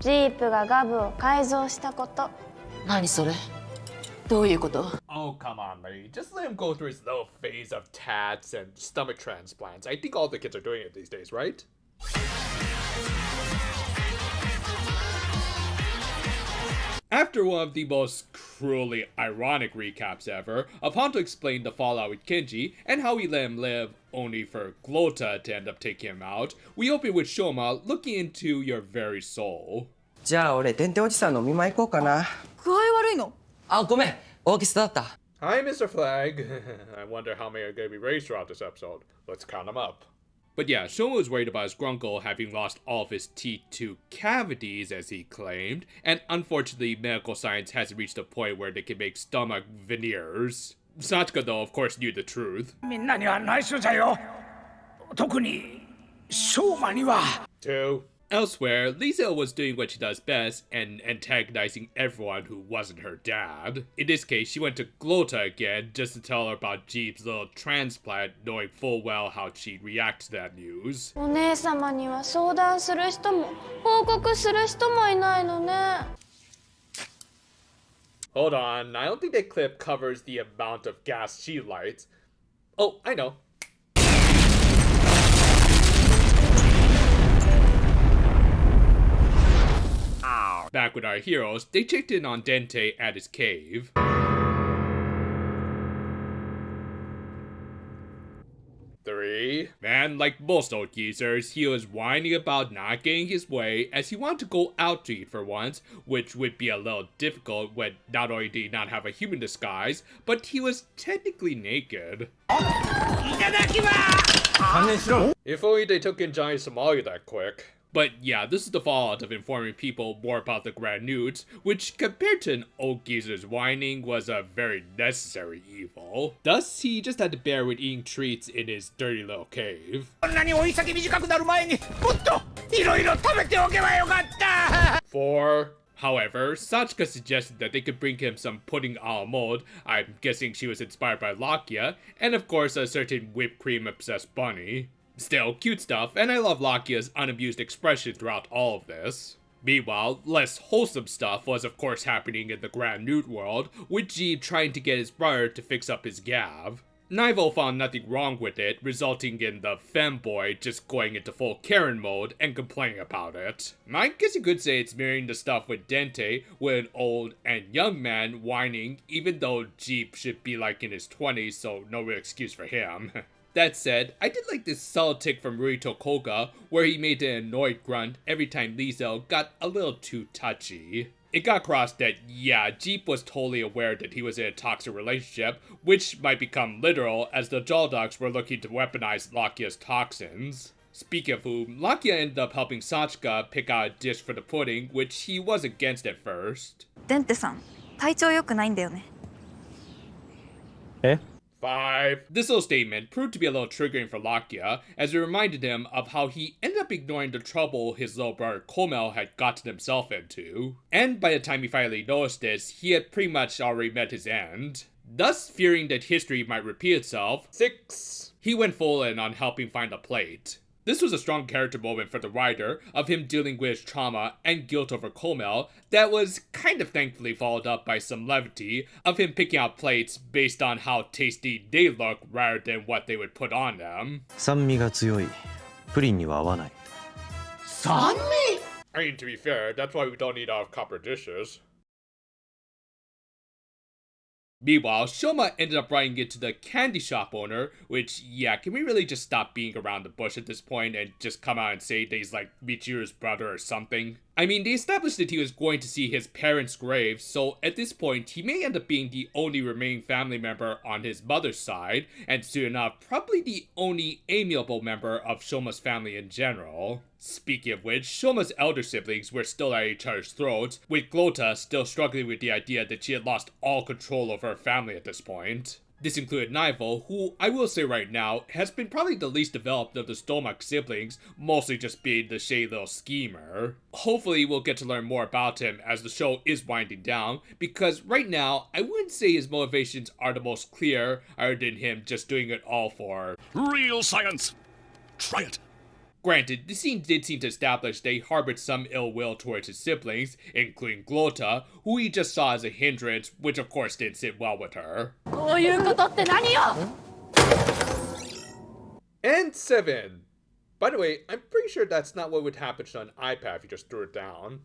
ジープがガブを改造したこと。何それ？どういうこと？ Oh, come on, lady. Just let him go through his little phase of tats and stomach transplants. I think all the kids are doing it these days, right? After one of the most cruelly ironic recaps ever, of Honto explained the fallout with Kenji and how he let him live only for Glotta to end up taking him out, we open with Shoma looking into your very soul. じゃあ俺てんてんおじさんのお見舞い行こうかな。具合悪いの？あ、ごめん。大きさだった。Hi, Mr. Flag. I wonder how many are going to be raised throughout this episode. Let's count them up. But yeah, Shoma was worried about his grunkle having lost all of his teeth to cavities, as he claimed, and unfortunately, medical science hasn't reached a point where they can make stomach veneers. Satsuka, though, of course, knew the truth. みんなには内緒じゃよ。特に翔馬には。Two. Elsewhere, Lisa was doing what she does best and antagonizing everyone who wasn't her dad. In this case, she went to Glotta again just to tell her about Jeep's little transplant, knowing full well how she'd react to that news. お姉様には相談する人も報告する人もいないのね。Hold on, I don't think that clip covers the amount of gas she lights. Oh, I know. Back with our heroes, they checked in on Dente at his cave. Three. Man, like most old geezers, he was whining about not getting his way as he wanted to go out to eat for once, which would be a little difficult when not only did he not have a human disguise, but he was technically naked. If only they took in Johnny Somalia that quick. But yeah, this is the fallout of informing people more about the Grand Nudes, which compared to an old geezer's whining was a very necessary evil. Thus, he just had to bear with eating treats in his dirty little cave. こんなに追い先短くなる前にもっといろいろ食べておけばよかった。 4. However, Satsuka suggested that they could bring him some pudding a la mode, I'm guessing she was inspired by Lakia, and of course a certain whipped cream obsessed bunny. Still, cute stuff, and I love Lakia's unabused expression throughout all of this. Meanwhile, less wholesome stuff was of course happening in the Grand Newt world, with Jeep trying to get his brother to fix up his Gavv. Naivo found nothing wrong with it, resulting in the femboy just going into full Karen mode and complaining about it. I guess you could say it's mirroring the stuff with Dente, with an old and young man whining, even though Jeep should be like in his 20s, so no real excuse for him. That said, I did like this subtle tick from Rurito Koga, where he made an annoyed grunt every time Liesel got a little too touchy. It got across that, yeah, Jeep was totally aware that he was in a toxic relationship, which might become literal as the Joldogs were looking to weaponize Lakia's toxins. Speaking of whom, Lakia ended up helping Satsuka pick out a dish for the pudding, which he was against at first. デンテさん、体調良くないんだよね。え？ 5. This little statement proved to be a little triggering for Lakia, as it reminded him of how he ended up ignoring the trouble his little brother Komel had gotten himself into. And by the time he finally noticed this, he had pretty much already met his end. Thus, fearing that history might repeat itself, 6. He went full in on helping find a plate. This was a strong character moment for the writer, of him dealing with his trauma and guilt over Komel, that was kind of thankfully followed up by some levity, of him picking out plates based on how tasty they look rather than what they would put on them. 酸味が強い。プリンには合わない。酸味 I mean, to be fair, that's why we don't need our copper dishes. Meanwhile, Shoma ended up running into the candy shop owner, which, yeah, can we really just stop being around the bush at this point and just come out and say that he's like Michiru's brother or something? I mean, they established that he was going to see his parents' grave, so at this point, he may end up being the only remaining family member on his mother's side, and soon enough, probably the only amiable member of Shoma's family in general. Speaking of which, Shoma's elder siblings were still at each other's throats, with Glotta still struggling with the idea that she had lost all control of her family at this point. This included Naivo, who, I will say right now, has been probably the least developed of the Stomach siblings, mostly just being the shady little schemer. Hopefully we'll get to learn more about him as the show is winding down, because right now, I wouldn't say his motivations are the most clear, other than him just doing it all for real science. Try it. Granted, the scene did seem to establish they harbored some ill will towards his siblings, including Glotta, who he just saw as a hindrance, which of course didn't sit well with her. And 7. By the way, I'm pretty sure that's not what would happen to an iPad if you just threw it down.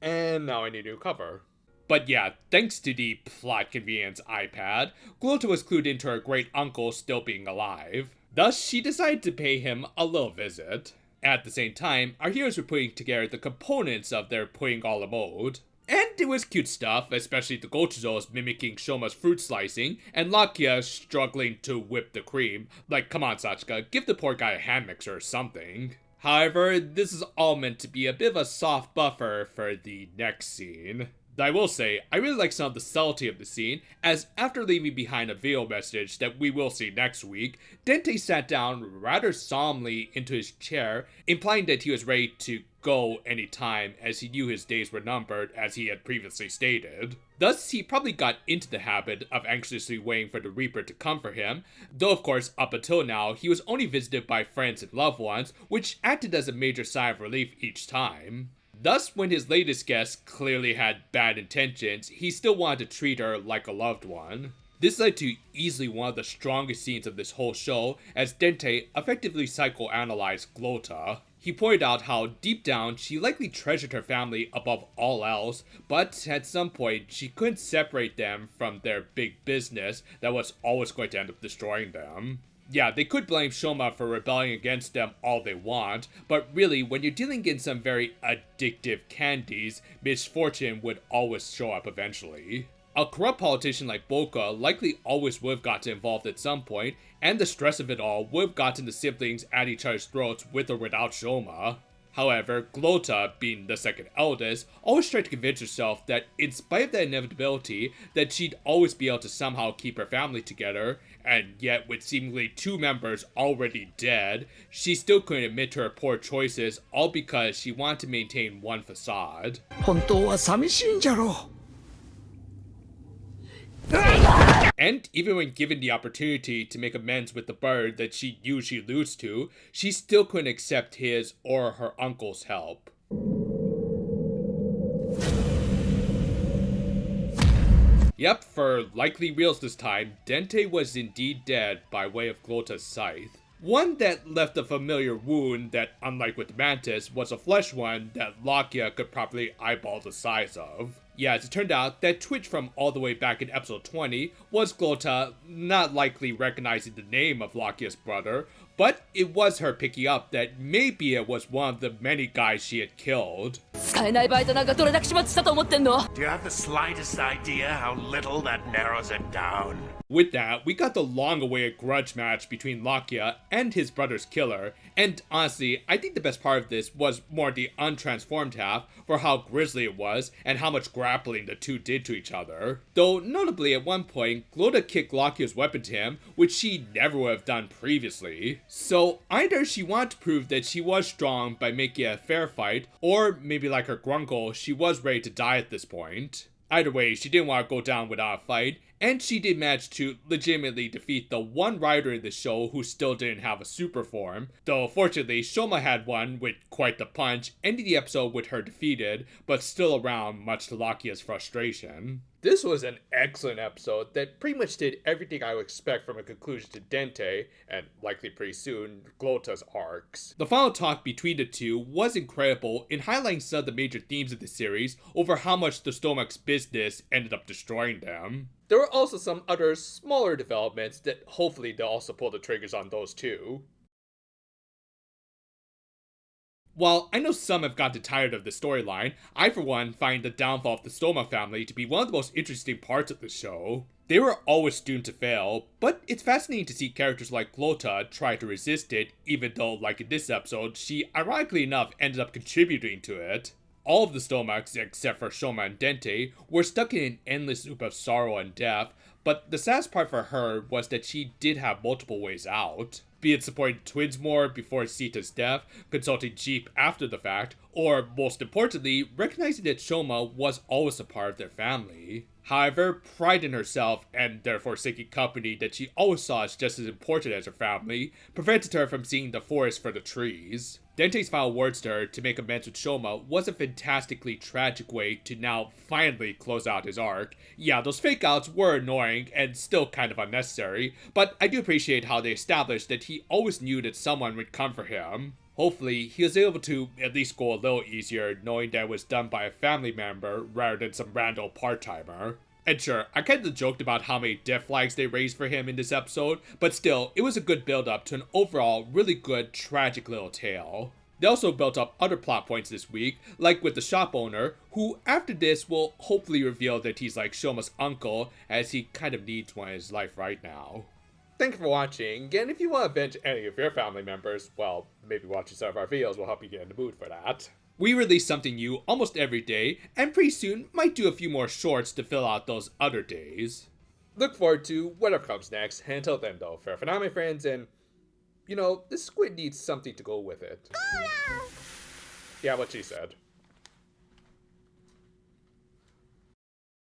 And now I need a new cover. But yeah, thanks to the plot convenience iPad, Glotta was clued into her great uncle still being alive. Thus, she decided to pay him a little visit. At the same time, our heroes were putting together the components of their putting all a mode. And it was cute stuff, especially the gochujos mimicking Shoma's fruit slicing, and Lakia struggling to whip the cream. Like, come on Sachika, give the poor guy a hand mixer or something. However, this is all meant to be a bit of a soft buffer for the next scene. I will say, I really like some of the subtlety of the scene, as after leaving behind a video message that we will see next week, Dente sat down rather solemnly into his chair, implying that he was ready to go anytime as he knew his days were numbered as he had previously stated. Thus, he probably got into the habit of anxiously waiting for the Reaper to come for him, though of course up until now he was only visited by friends and loved ones, which acted as a major sigh of relief each time. Thus, when his latest guest clearly had bad intentions, he still wanted to treat her like a loved one. This led to easily one of the strongest scenes of this whole show, as Dente effectively psychoanalyzed Glotta. He pointed out how deep down she likely treasured her family above all else, but at some point she couldn't separate them from their big business that was always going to end up destroying them. Yeah, they could blame Shoma for rebelling against them all they want, but really, when you're dealing in some very addictive candies, misfortune would always show up eventually. A corrupt politician like Boca likely always would have gotten involved at some point, and the stress of it all would have gotten the siblings at each other's throats with or without Shoma. However, Glotta, being the second eldest, always tried to convince herself that in spite of that inevitability, that she'd always be able to somehow keep her family together, and yet with seemingly 2 members already dead, she still couldn't admit to her poor choices, all because she wanted to maintain one facade. 本当は寂しいんじゃろう。 And even when given the opportunity to make amends with the bird that she usually alludes to, she still couldn't accept his or her uncle's help. Yep, for likely reals this time, Dente was indeed dead by way of Glotta's scythe. One that left a familiar wound that, unlike with Mantis, was a flesh one that Lakia could properly eyeball the size of. Yeah, as it turned out, that twitch from all the way back in episode 20 was Glotta not likely recognizing the name of Lakia's brother, but it was her picking up that maybe it was one of the many guys she had killed. Do you have the slightest idea how little that narrows it down? With that, we got the long-awaited grudge match between Lakia and his brother's killer, and honestly, I think the best part of this was more the untransformed half for how grisly it was and how much grappling the two did to each other. Though, notably at one point, Glotta kicked Lakia's weapon to him, which she never would have done previously. So, either she wanted to prove that she was strong by making it a fair fight, or maybe like her grunkle, she was ready to die at this point. Either way, she didn't want to go down without a fight, and she did manage to legitimately defeat the one rider in the show who still didn't have a super form, though fortunately Shoma had one with quite the punch, ending the episode with her defeated, but still around much to Lakia's frustration. This was an excellent episode that pretty much did everything I would expect from a conclusion to Dente, and likely pretty soon, Glotta's arcs. The final talk between the two was incredible in highlighting some of the major themes of the series over how much the stomach's business ended up destroying them. There were also some other smaller developments that hopefully they'll also pull the triggers on those too. While I know some have gotten tired of the storyline, I for one find the downfall of the Stoma family to be one of the most interesting parts of the show. They were always doomed to fail, but it's fascinating to see characters like Glotta try to resist it, even though, like in this episode, she ironically enough ended up contributing to it. All of the stomachs, except for Shoma and Dente, were stuck in an endless loop of sorrow and death, but the saddest part for her was that she did have multiple ways out. be it supporting twins more before Sita's death, consulting Jeep after the fact, or most importantly, recognizing that Shoma was always a part of their family. However, pride in herself and their forsaken company that she always saw as just as important as her family prevented her from seeing the forest for the trees. Dente's final words to her to make amends with Shoma was a fantastically tragic way to now finally close out his arc. Yeah, those fake outs were annoying and still kind of unnecessary, but I do appreciate how they established that he always knew that someone would come for him. Hopefully, he was able to at least go a little easier knowing that it was done by a family member rather than some random part-timer. And sure, I kind of joked about how many death flags they raised for him in this episode, but still, it was a good build-up to an overall really good, tragic little tale. They also built up other plot points this week, like with the shop owner, who after this will hopefully reveal that he's like Shoma's uncle, as he kind of needs one in his life right now. Thank you for watching, and if you want to avenge any of your family members, well, maybe watching some of our videos will help you get in the mood for that. We release something new almost every day, and pretty soon might do a few more shorts to fill out those other days. Look forward to whatever comes next, and until then though, fair for now my friends, and you know, this squid needs something to go with it. Yeah, what she said.